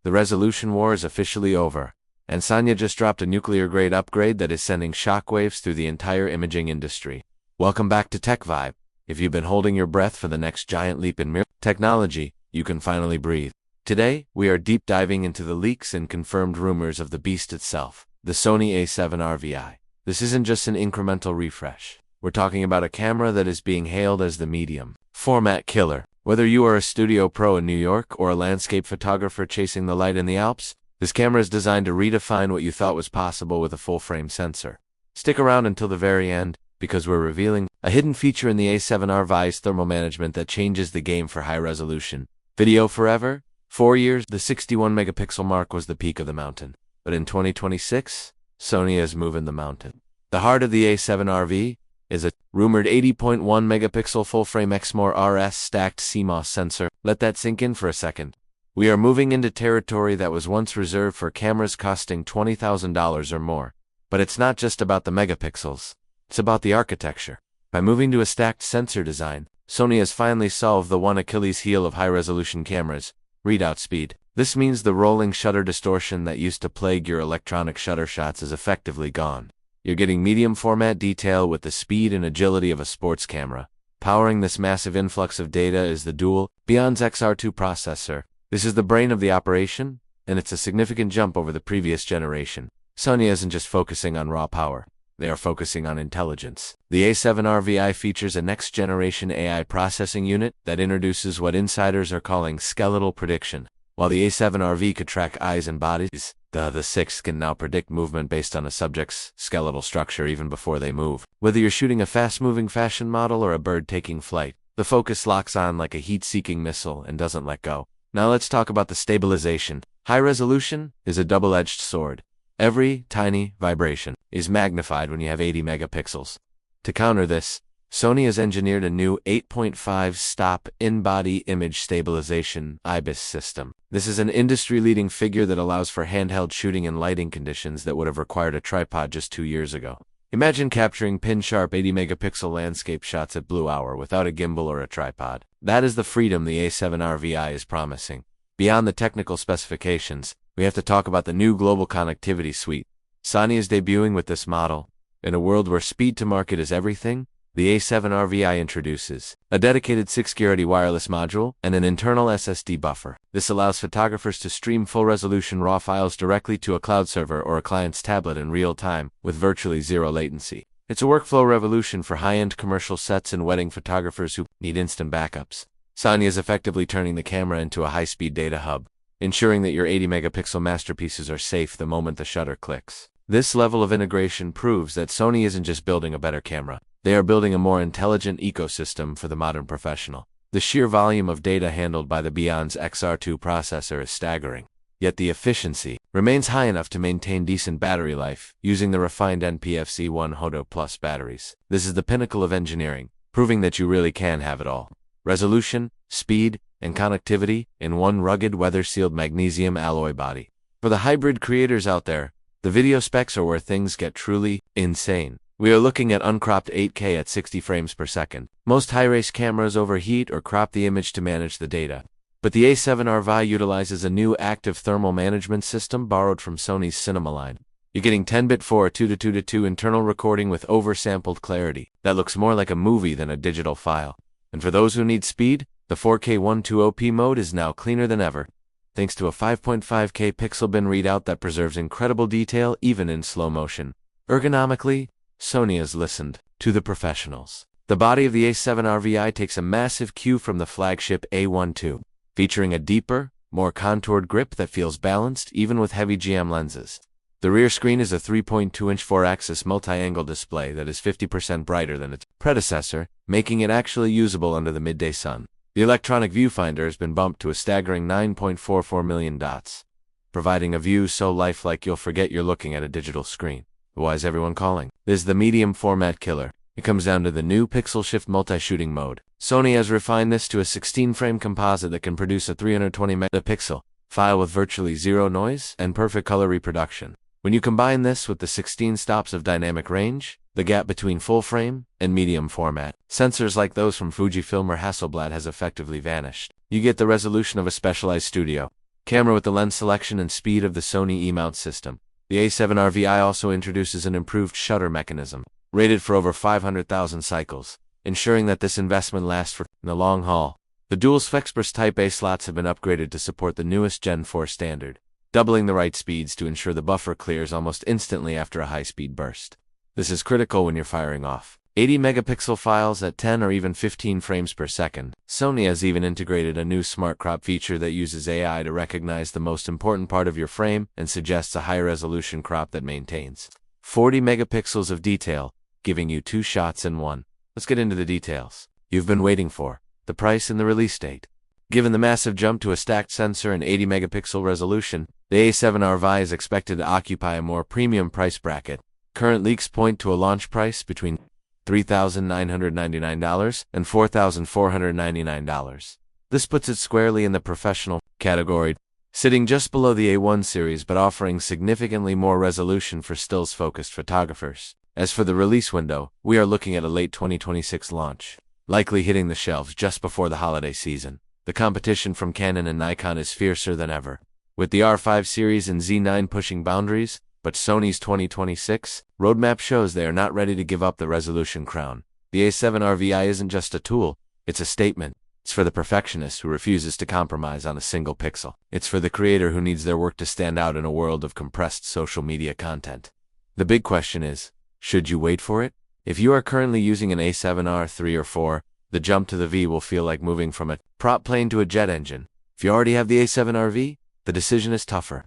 The resolution war is officially over, and Sony just dropped a nuclear-grade upgrade that is sending shockwaves through the entire imaging industry. Welcome back to Tech Vibe. If you've been holding your breath for the next giant leap in mirror technology, you can finally breathe. Today, we are deep diving into the leaks and confirmed rumors of the beast itself, the Sony A7R VI. This isn't just an incremental refresh. We're talking about a camera that is being hailed as the medium format killer. Whether you are a studio pro in New York or a landscape photographer chasing the light in the Alps, this camera is designed to redefine what you thought was possible with a full-frame sensor. Stick around until the very end, because we're revealing a hidden feature in the A7R VI's thermal management that changes the game for high-resolution video forever. 4 years, the 61-megapixel mark was the peak of the mountain. But in 2026, Sony is moving the mountain. The heart of the A7R V is a rumored 80.1 megapixel full-frame Exmor RS stacked CMOS sensor. Let that sink in for a second. We are moving into territory that was once reserved for cameras costing $20,000 or more. But it's not just about the megapixels. It's about the architecture. By moving to a stacked sensor design, Sony has finally solved the one Achilles heel of high-resolution cameras: readout speed. This means the rolling shutter distortion that used to plague your electronic shutter shots is effectively gone. You're getting medium format detail with the speed and agility of a sports camera. Powering this massive influx of data is the dual Beyond's XR2 processor. This is the brain of the operation, and it's a significant jump over the previous generation. Sony isn't just focusing on raw power. They are focusing on intelligence. The A7R VI features a next-generation AI processing unit that introduces what insiders are calling skeletal prediction. While the A7R V could track eyes and bodies, the 6 can now predict movement based on a subject's skeletal structure even before they move. Whether you're shooting a fast-moving fashion model or a bird taking flight, the focus locks on like a heat-seeking missile and doesn't let go. Now let's talk about the stabilization. High resolution is a double-edged sword. Every tiny vibration is magnified when you have 80 megapixels. To counter this, Sony has engineered a new 8.5 stop in-body image stabilization IBIS system. This is an industry-leading figure that allows for handheld shooting in lighting conditions that would have required a tripod just 2 years ago. Imagine capturing pin-sharp 80 megapixel landscape shots at blue hour without a gimbal or a tripod. That is the freedom the A7R VI is promising. Beyond the technical specifications, we have to talk about the new global connectivity suite. Sony is debuting with this model. In a world where speed to market is everything, the A7R VI introduces a dedicated 6GB wireless module and an internal SSD buffer. This allows photographers to stream full-resolution RAW files directly to a cloud server or a client's tablet in real time with virtually zero latency. It's a workflow revolution for high-end commercial sets and wedding photographers who need instant backups. Sony is effectively turning the camera into a high-speed data hub, ensuring that your 80-megapixel masterpieces are safe the moment the shutter clicks. This level of integration proves that Sony isn't just building a better camera. They are building a more intelligent ecosystem for the modern professional. The sheer volume of data handled by the Beyond's XR2 processor is staggering. Yet the efficiency remains high enough to maintain decent battery life using the refined NPFC-1 Hodo Plus batteries. This is the pinnacle of engineering, proving that you really can have it all. Resolution, speed, and connectivity in one rugged weather-sealed magnesium alloy body. For the hybrid creators out there, the video specs are where things get truly insane. We are looking at uncropped 8K at 60 frames per second. Most high-res cameras overheat or crop the image to manage the data. But the A7R VI utilizes a new active thermal management system borrowed from Sony's Cinema line. You're getting 10-bit 4:2:2:2 internal recording with oversampled clarity that looks more like a movie than a digital file. And for those who need speed, the 4K 120p mode is now cleaner than ever, thanks to a 5.5K pixel bin readout that preserves incredible detail even in slow motion. Ergonomically, Sony has listened to the professionals. The body of the A7R VI takes a massive cue from the flagship A1 II, featuring a deeper, more contoured grip that feels balanced even with heavy GM lenses. The rear screen is a 3.2-inch 4-axis multi-angle display that is 50% brighter than its predecessor, making it actually usable under the midday sun. The electronic viewfinder has been bumped to a staggering 9.44 million dots, providing a view so lifelike you'll forget you're looking at a digital screen. Why is everyone calling this the medium format killer? It comes down to the new pixel shift multi-shooting mode. Sony has refined this to a 16-frame composite that can produce a 320 megapixel file with virtually zero noise and perfect color reproduction. When you combine this with the 16 stops of dynamic range, the gap between full-frame and medium format sensors like those from Fujifilm or Hasselblad has effectively vanished. You get the resolution of a specialized studio camera with the lens selection and speed of the Sony E-mount system. The A7R VI also introduces an improved shutter mechanism, rated for over 500,000 cycles, ensuring that this investment lasts for the long haul. The dual Flexburst Type A slots have been upgraded to support the newest Gen 4 standard, doubling the write speeds to ensure the buffer clears almost instantly after a high-speed burst. This is critical when you're firing off 80-megapixel files at 10 or even 15 frames per second. Sony has even integrated a new smart crop feature that uses AI to recognize the most important part of your frame and suggests a high-resolution crop that maintains 40 megapixels of detail, giving you 2 shots in one. Let's get into the details you've been waiting for: the price and the release date. Given the massive jump to a stacked sensor and 80-megapixel resolution, the A7R VI is expected to occupy a more premium price bracket. Current leaks point to a launch price between $3,999 and $4,499. This puts it squarely in the professional category, sitting just below the A1 series but offering significantly more resolution for stills-focused photographers. As for the release window, we are looking at a late 2026 launch, likely hitting the shelves just before the holiday season. The competition from Canon and Nikon is fiercer than ever, with the R5 series and Z9 pushing boundaries, but Sony's 2026 roadmap shows they are not ready to give up the resolution crown. The A7R VI isn't just a tool, it's a statement. It's for the perfectionist who refuses to compromise on a single pixel. It's for the creator who needs their work to stand out in a world of compressed social media content. The big question is, should you wait for it? If you are currently using an A7R III or IV, the jump to the V will feel like moving from a prop plane to a jet engine. If you already have the A7R V, the decision is tougher.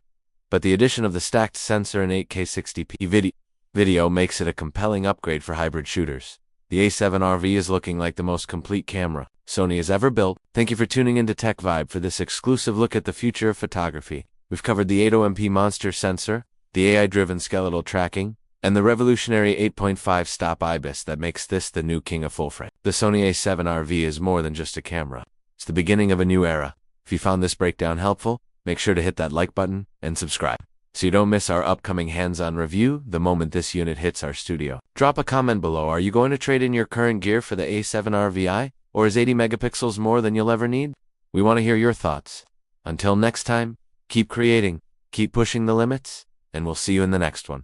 But the addition of the stacked sensor and 8K 60p video makes it a compelling upgrade for hybrid shooters. The A7R V is looking like the most complete camera Sony has ever built. Thank you for tuning into Tech Vibe for this exclusive look at the future of photography. We've covered the 8OMP monster sensor, the AI-driven skeletal tracking, and the revolutionary 8.5 stop IBIS that makes this the new king of full-frame. The Sony A7R V is more than just a camera. It's the beginning of a new era. If you found this breakdown helpful, make sure to hit that like button and subscribe so you don't miss our upcoming hands-on review the moment this unit hits our studio. Drop a comment below. Are you going to trade in your current gear for the A7R VI, or is 80 megapixels more than you'll ever need? We want to hear your thoughts. Until next time, keep creating, keep pushing the limits, and we'll see you in the next one.